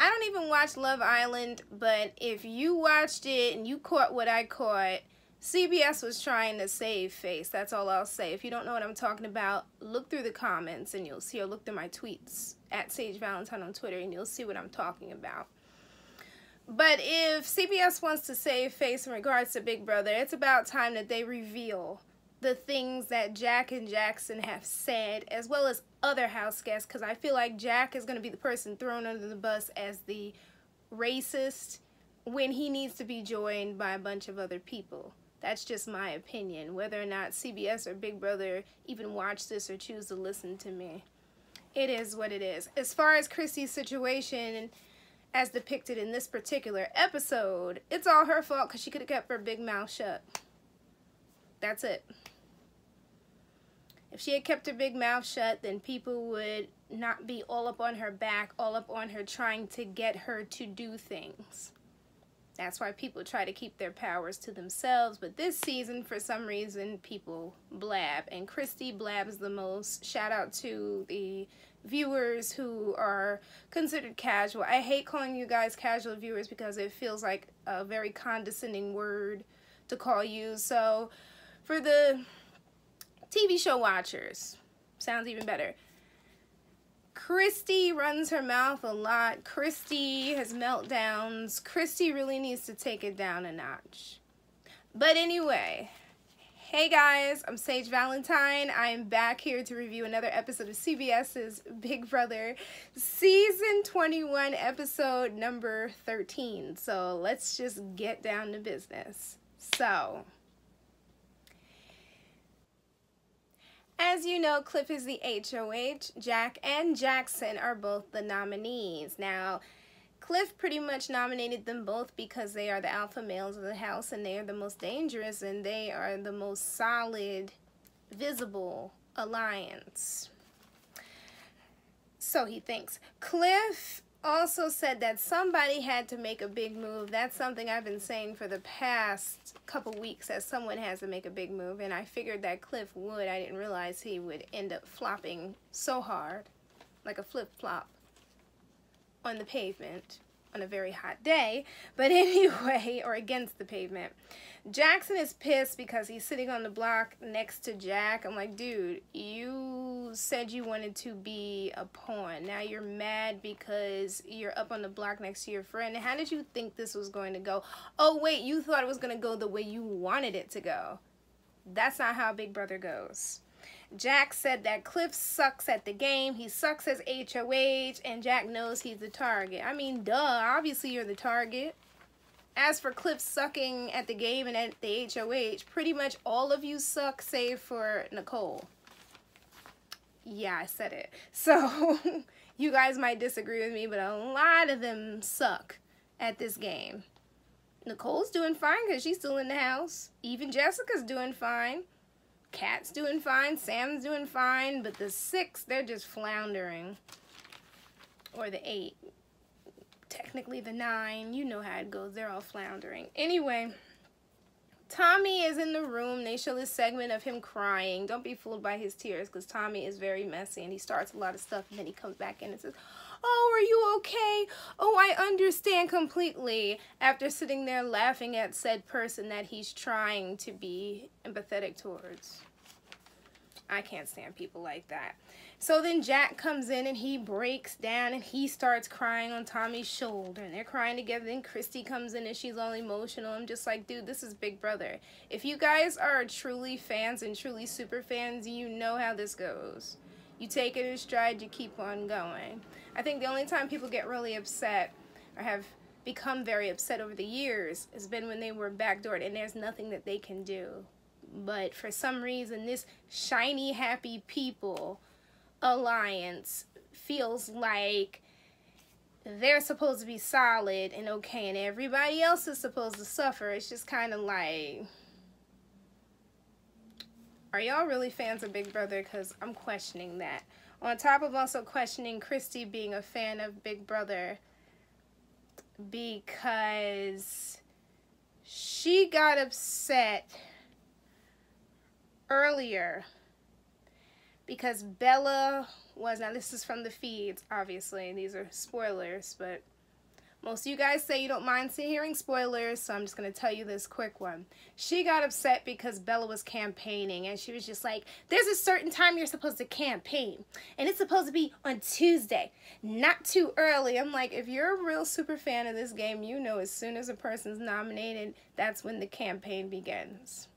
I don't even watch Love Island, but if you watched it and you caught what I caught, CBS was trying to save face. That's all I'll say. If you don't know what I'm talking about, look through the comments and you'll see, or look through my tweets at Sage Valentine on Twitter and you'll see what I'm talking about. But if CBS wants to save face in regards to Big Brother, it's about time that they reveal the things that Jack and Jackson have said, as well as other house guests, because I feel like Jack is going to be the person thrown under the bus as the racist when he needs to be joined by a bunch of other people. That's just my opinion. Whether or not CBS or Big Brother even watch this or choose to listen to me, it is what it is. As far as Christy's situation, as depicted in this particular episode, it's all her fault because she could have kept her big mouth shut. That's it. If she had kept her big mouth shut, then people would not be all up on her back, all up on her trying to get her to do things. That's why people try to keep their powers to themselves. But this season, for some reason, people blab. And Christy blabs the most. Shout out to the viewers who are considered casual. I hate calling you guys casual viewers because it feels like a very condescending word to call you. So for the TV show watchers, sounds even better. Christy runs her mouth a lot. Christy has meltdowns. Christy really needs to take it down a notch. But anyway, hey guys, I'm Sage Valentine. I am back here to review another episode of CBS's Big Brother Season 21, episode number 13. So let's just get down to business. So, as you know, Cliff is the HOH. Jack and Jackson are both the nominees. Now, Cliff pretty much nominated them both because they are the alpha males of the house and they are the most dangerous and they are the most solid, visible alliance. So he thinks. Cliff also said that somebody had to make a big move. That's something I've been saying for the past couple weeks, that someone has to make a big move, and I figured that Cliff would. I didn't realize he would end up flopping so hard, like a flip-flop on the pavement on a very hot day. But anyway, or against the pavement. Jackson is pissed because he's sitting on the block next to Jack. I'm like, dude, you said you wanted to be a pawn. Now you're mad because you're up on the block next to your friend. How did you think this was going to go? Oh, wait, you thought it was going to go the way you wanted it to go. That's not how Big Brother goes. Jack said that Cliff sucks at the game. He sucks as HOH, and Jack knows he's the target. I mean, duh, obviously you're the target. As for Cliff sucking at the game and at the HOH, pretty much all of you suck save for Nicole. Yeah, I said it. So, you guys might disagree with me, but a lot of them suck at this game. Nicole's doing fine because she's still in the house. Even Jessica's doing fine. Kat's doing fine. Sam's doing fine. But the 6, they're just floundering. Or the 8. Technically the 9, you know how it goes, they're all floundering. Anyway, Tommy is in the room. They show this segment of him crying. Don't be fooled by his tears because Tommy is very messy and he starts a lot of stuff and then he comes back in and says, oh, are you okay? Oh, I understand completely, after sitting there laughing at said person that he's trying to be empathetic towards. I can't stand people like that. So then Jack comes in and he breaks down and he starts crying on Tommy's shoulder and they're crying together. Then Christy comes in and she's all emotional. I'm just like, dude, this is Big Brother. If you guys are truly fans and truly super fans, you know how this goes. You take it in stride, you keep on going. I think the only time people get really upset or have become very upset over the years has been when they were backdoored and there's nothing that they can do. But for some reason, this shiny, happy people alliance feels like they're supposed to be solid and okay and everybody else is supposed to suffer. It's just kind of like, are y'all really fans of Big Brother? Because I'm questioning that. On top of also questioning Christy being a fan of Big Brother because she got upset earlier because Bella was, now this is from the feeds, obviously, these are spoilers, but Most of you guys say you don't mind hearing spoilers, so I'm just going to tell you this quick one. She got upset because Bella was campaigning, and she was just like, there's a certain time you're supposed to campaign, and it's supposed to be on Tuesday, not too early. I'm like, if you're a real super fan of this game, you know as soon as a person's nominated, that's when the campaign begins.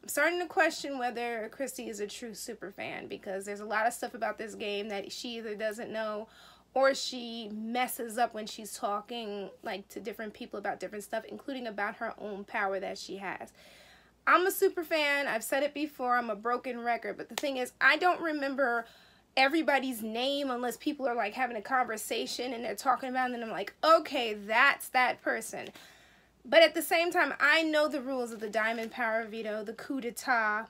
I'm starting to question whether Christy is a true super fan, because there's a lot of stuff about this game that she either doesn't know or she messes up when she's talking like to different people about different stuff, including about her own power that she has. I'm a super fan. I've said it before. I'm a broken record. But the thing is, I don't remember everybody's name unless people are like having a conversation and they're talking about it, and I'm like, okay, that's that person. But at the same time, I know the rules of the Diamond Power Veto, the Coup d'etat,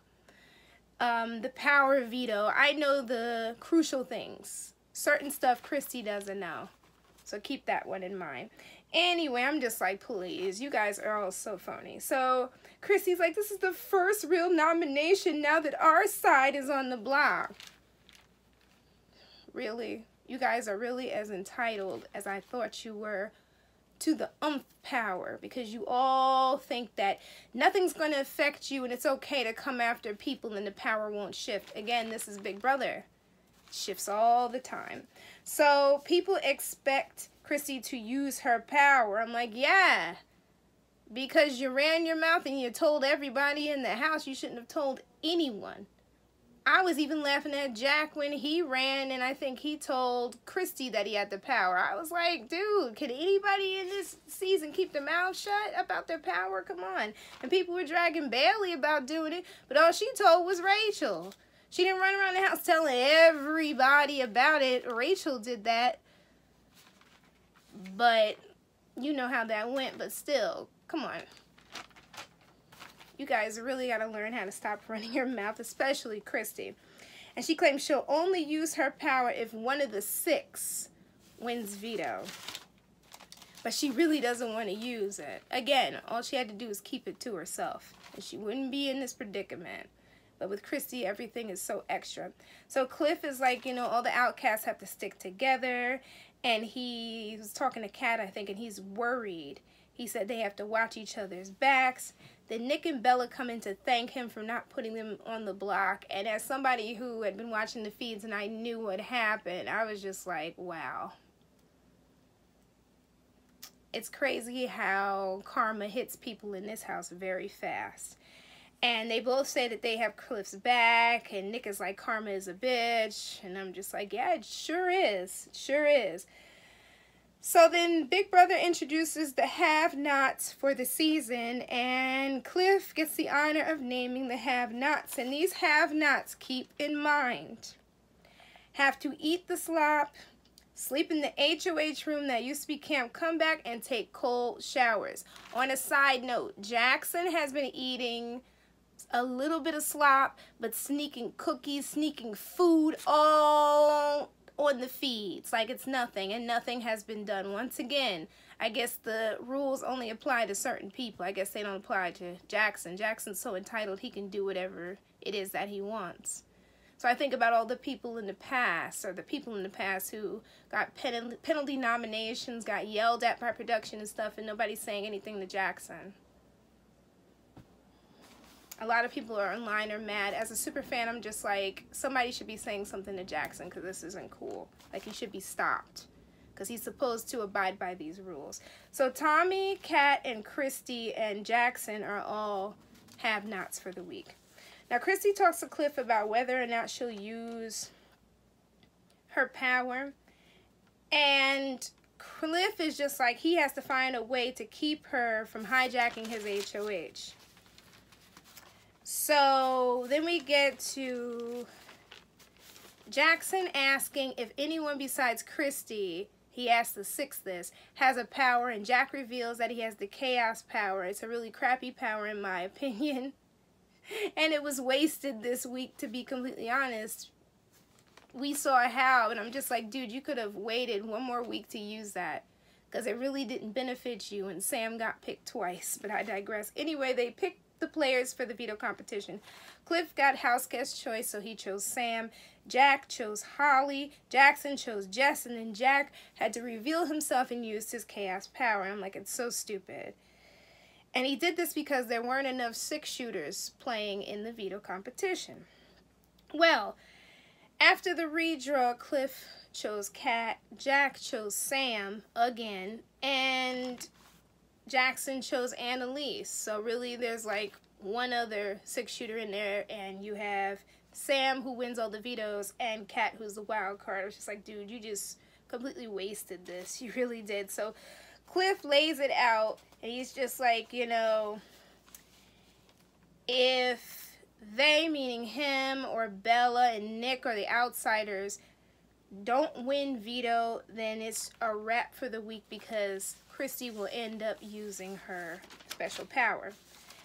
the Power Veto. I know the crucial things. Certain stuff Christy doesn't know. So keep that one in mind. Anyway, I'm just like, please, you guys are all so phony. So Christy's like, this is the first real nomination now that our side is on the block. Really? You guys are really as entitled as I thought you were to the power, because you all think that nothing's going to affect you and it's okay to come after people and the power won't shift. Again, this is Big Brother. Shifts all the time. So people expect Christy to use her power. I'm like, yeah, because you ran your mouth and you told everybody in the house. You shouldn't have told anyone. I was even laughing at Jack when he ran, and I think he told Christy that he had the power. I was like, dude, can anybody in this season keep their mouth shut about their power? Come on. And people were dragging Bailey about doing it, but all she told was Rachel. She didn't run around the house telling everybody about it. Rachel did that. But you know how that went. But still, come on. You guys really got to learn how to stop running your mouth, especially Christy. And she claims she'll only use her power if one of the 6 wins veto. But she really doesn't want to use it. Again, all she had to do is keep it to herself, and she wouldn't be in this predicament. But with Christy, everything is so extra. So Cliff is like, you know, all the outcasts have to stick together. And he was talking to Kat, I think, and he's worried. He said they have to watch each other's backs. Then Nick and Bella come in to thank him for not putting them on the block. And as somebody who had been watching the feeds and I knew what happened, I was just like, wow. It's crazy how karma hits people in this house very fast. And they both say that they have Cliff's back, and Nick is like, karma is a bitch. And I'm just like, yeah, it sure is. It sure is. So then Big Brother introduces the have-nots for the season, and Cliff gets the honor of naming the have-nots. And these have-nots, keep in mind, have to eat the slop, sleep in the HOH room that used to be Camp Comeback, and take cold showers. On a side note, Jackson has been eating a little bit of slop, but sneaking cookies, sneaking food, all on the feeds like it's nothing, and nothing has been done. Once again, I guess the rules only apply to certain people. I guess they don't apply to Jackson. Jackson's so entitled he can do whatever it is that he wants. So I think about all the people in the past, or the people in the past who got penalty nominations, got yelled at by production and stuff, and nobody's saying anything to Jackson. A lot of people are online are mad. As a super fan, I'm just like, somebody should be saying something to Jackson, because this isn't cool. Like, he should be stopped, because he's supposed to abide by these rules. So Tommy, Kat, and Christy, and Jackson are all have-nots for the week. Now, Christy talks to Cliff about whether or not she'll use her power. And Cliff is just like, he has to find a way to keep her from hijacking his HOH. So then we get to Jackson asking if anyone besides Christy, he asked the 6th this, has a power, and Jack reveals that he has the chaos power. It's a really crappy power in my opinion. And it was wasted this week, to be completely honest. We saw how, and I'm just like, dude, you could have waited one more week to use that, because it really didn't benefit you, and Sam got picked twice, but I digress. Anyway, they picked the players for the veto competition. Cliff got house guest choice, so he chose Sam. Jack chose Holly. Jackson chose Jess, and then Jack had to reveal himself and used his chaos power. I'm like, it's so stupid. And he did this because there weren't enough 6-shooters playing in the veto competition. Well, after the redraw, Cliff chose Kat, Jack chose Sam again, and Jackson chose Annalise. So really there's like one other 6-shooter in there, and you have Sam, who wins all the vetoes, and Kat, who's the wild card. I was just like, dude, you just completely wasted this. You really did. So Cliff lays it out, and he's just like, you know, if they, meaning him or Bella and Nick, or the outsiders, don't win veto, then it's a wrap for the week because Christy will end up using her special power.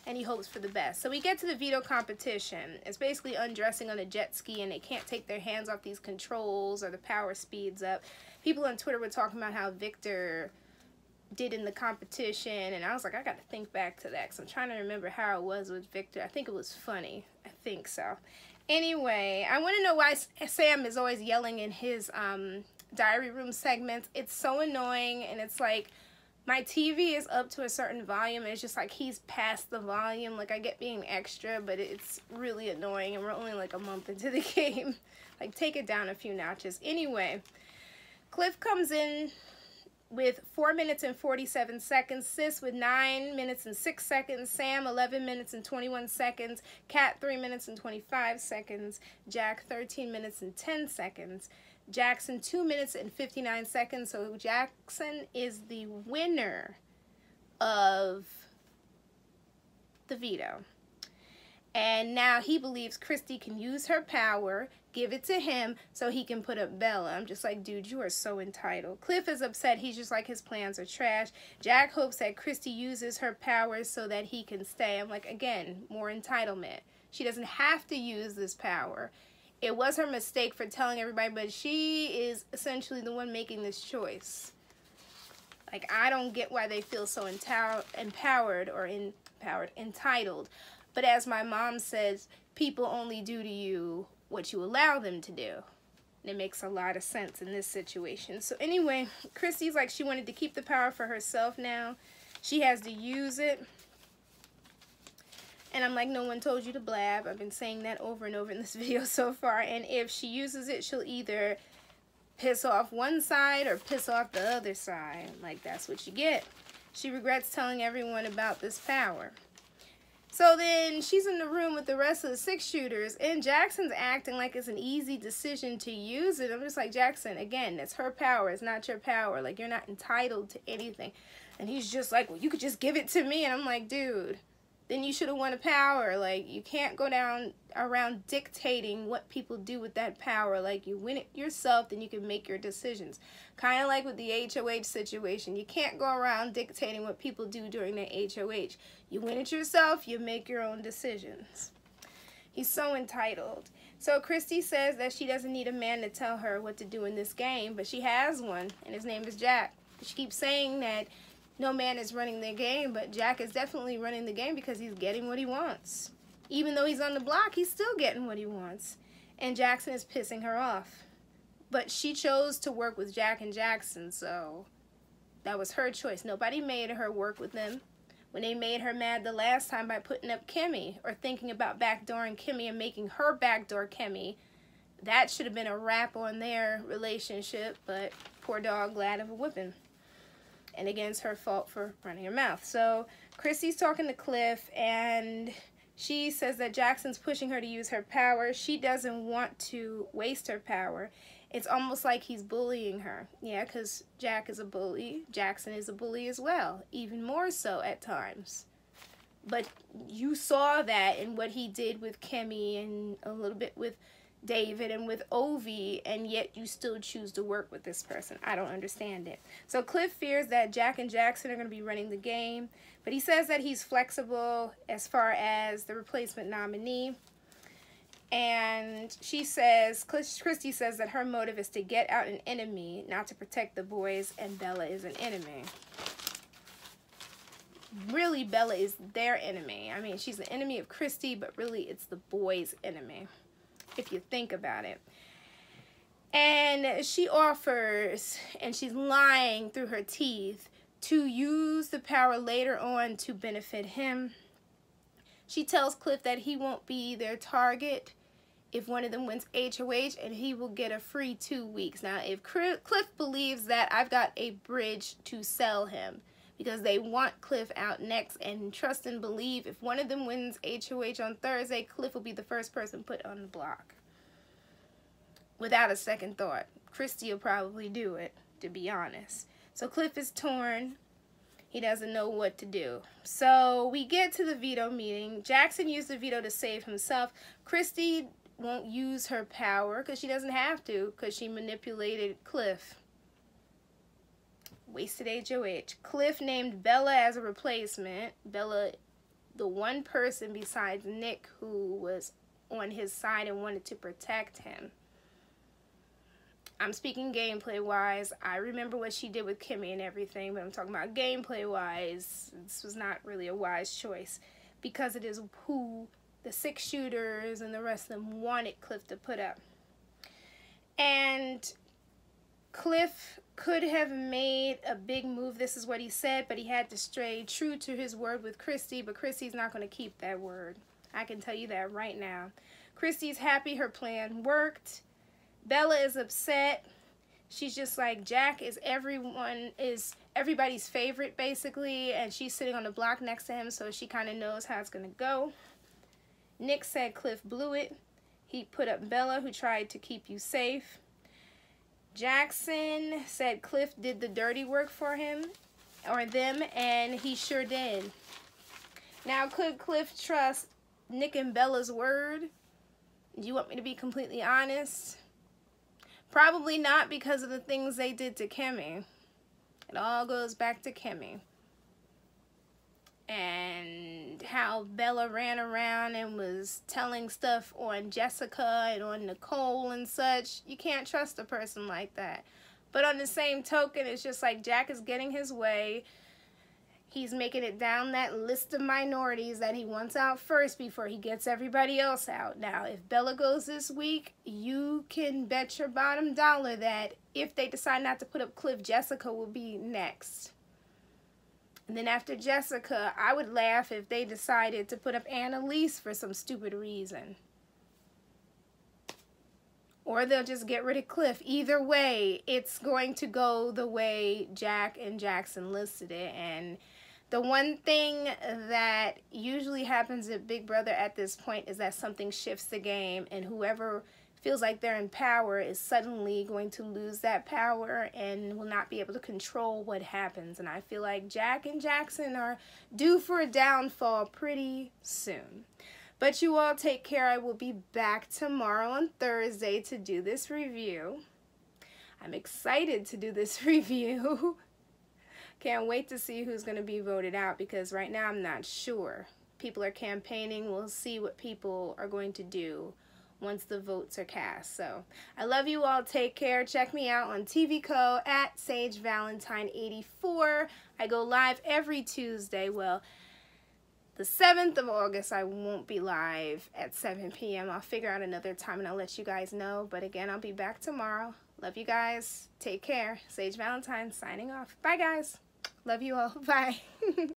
And he hopes for the best. So we get to the veto competition. It's basically undressing on a jet ski, and they can't take their hands off these controls, or the power speeds up. People on Twitter were talking about how Victor did in the competition, and I was like, I gotta think back to that, because I'm trying to remember how it was with Victor. I think it was funny. I think so. Anyway, I want to know why Sam is always yelling in his diary room segments. It's so annoying, and it's like, my TV is up to a certain volume, and it's just like he's past the volume. Like, I get being extra, but it's really annoying, and we're only like a month into the game. Like, take it down a few notches. Anyway, Cliff comes in with 4 minutes and 47 seconds, Sis with 9 minutes and 6 seconds, Sam 11 minutes and 21 seconds, Kat 3 minutes and 25 seconds, Jack 13 minutes and 10 seconds, Jackson 2 minutes and 59 seconds. So Jackson is the winner of the veto. And now he believes Christy can use her power, give it to him, so he can put up Bella. I'm just like, dude, you are so entitled. Cliff is upset. He's just like, his plans are trash. Jack hopes that Christy uses her powers so that he can stay. I'm like, again, more entitlement. She doesn't have to use this power. It was her mistake for telling everybody, but she is essentially the one making this choice. Like, I don't get why they feel so entitled. But as my mom says, people only do to you what you allow them to do. And it makes a lot of sense in this situation. So anyway, Christy's like, she wanted to keep the power for herself now. She has to use it. And I'm like, no one told you to blab. I've been saying that over and over in this video so far. And if she uses it, she'll either piss off one side or piss off the other side. Like, that's what you get. She regrets telling everyone about this power. So then she's in the room with the rest of the 6-shooters, and Jackson's acting like it's an easy decision to use it. I'm just like, Jackson, again, it's her power. It's not your power. Like, you're not entitled to anything. And he's just like, well, you could just give it to me. And I'm like, dude, then you should have won a power. Like, you can't go down around dictating what people do with that power. Like, you win it yourself, then you can make your decisions. Kind of like with the HOH situation. You can't go around dictating what people do during the HOH. You win it yourself, you make your own decisions. He's so entitled. So Christy says that she doesn't need a man to tell her what to do in this game, but she has one, and his name is Jack. She keeps saying that no man is running the game, but Jack is definitely running the game because he's getting what he wants. Even though he's on the block, he's still getting what he wants. And Jackson is pissing her off. But she chose to work with Jack and Jackson, so that was her choice. Nobody made her work with them. When they made her mad the last time by putting up Kimmy, or thinking about backdooring Kimmy and making her backdoor Kimmy, that should have been a wrap on their relationship, but poor dog glad of a whipping. And again, it's her fault for running her mouth. So Christy's talking to Cliff, and she says that Jackson's pushing her to use her power. She doesn't want to waste her power. It's almost like he's bullying her. Yeah, because Jack is a bully. Jackson is a bully as well. Even more so at times. But you saw that in what he did with Kimmy and a little bit with David and with Ovi, and yet you still choose to work with this person. I don't understand it. So Cliff fears that Jack and Jackson are going to be running the game, but he says that he's flexible as far as the replacement nominee. And she says, Christy says that her motive is to get out an enemy, not to protect the boys, and Bella is an enemy. really Bella is their enemy. I mean, she's the enemy of Christy, but really it's the boys' enemy, if you think about it. And she offers, and she's lying through her teeth, to use the power later on to benefit him. She tells Cliff that he won't be their target if one of them wins HOH, and he will get a free 2 weeks. Now, if Cliff believes that, I've got a bridge to sell him, because they want Cliff out next, and trust and believe if one of them wins HOH on Thursday, Cliff will be the first person put on the block. Without a second thought. Christy will probably do it, to be honest. So Cliff is torn. He doesn't know what to do. So we get to the veto meeting. Jackson used the veto to save himself. Christy won't use her power because she doesn't have to, because she manipulated Cliff. Wasted HOH. Cliff named Bella as a replacement. Bella, the one person besides Nick who was on his side and wanted to protect him. I'm speaking gameplay-wise. I remember what she did with Kimmy and everything, but I'm talking about gameplay-wise. This was not really a wise choice, because it is who the 6 shooters and the rest of them wanted Cliff to put up. And Cliff could have made a big move, this is what he said, but he had to stay true to his word with Christy, but Christy's not going to keep that word. I can tell you that right now. Christy's happy her plan worked. Bella is upset. She's just like, Jack is everybody's favorite, basically, and she's sitting on the block next to him, so she kind of knows how it's going to go. Nick said Cliff blew it. He put up Bella, who tried to keep you safe. Jackson said Cliff did the dirty work for him, or them, and he sure did. Now, could Cliff trust Nick and Bella's word? Do you want me to be completely honest? Probably not, because of the things they did to Kimmy. It all goes back to Kimmy. And how Bella ran around and was telling stuff on Jessica and on Nicole and such. You can't trust a person like that. But on the same token, it's just like Jack is getting his way. He's making it down that list of minorities that he wants out first before he gets everybody else out. Now, if Bella goes this week, you can bet your bottom dollar that if they decide not to put up Cliff, Jessica will be next. And then after Jessica, I would laugh if they decided to put up Annalise for some stupid reason. Or they'll just get rid of Cliff. Either way, it's going to go the way Jack and Jackson listed it. And the one thing that usually happens at Big Brother at this point is that something shifts the game, and whoever feels like they're in power is suddenly going to lose that power and will not be able to control what happens. And I feel like Jack and Jackson are due for a downfall pretty soon. But you all take care. I will be back tomorrow on Thursday to do this review. I'm excited to do this review. Can't wait to see who's going to be voted out, because right now I'm not sure. People are campaigning. We'll see what people are going to do once the votes are cast. So I love you all. Take care. Check me out on TVCo at SageValentine84. I go live every Tuesday. Well, the 7th of August, I won't be live at 7 p.m. I'll figure out another time and I'll let you guys know. But again, I'll be back tomorrow. Love you guys. Take care. Sage Valentine signing off. Bye, guys. Love you all. Bye.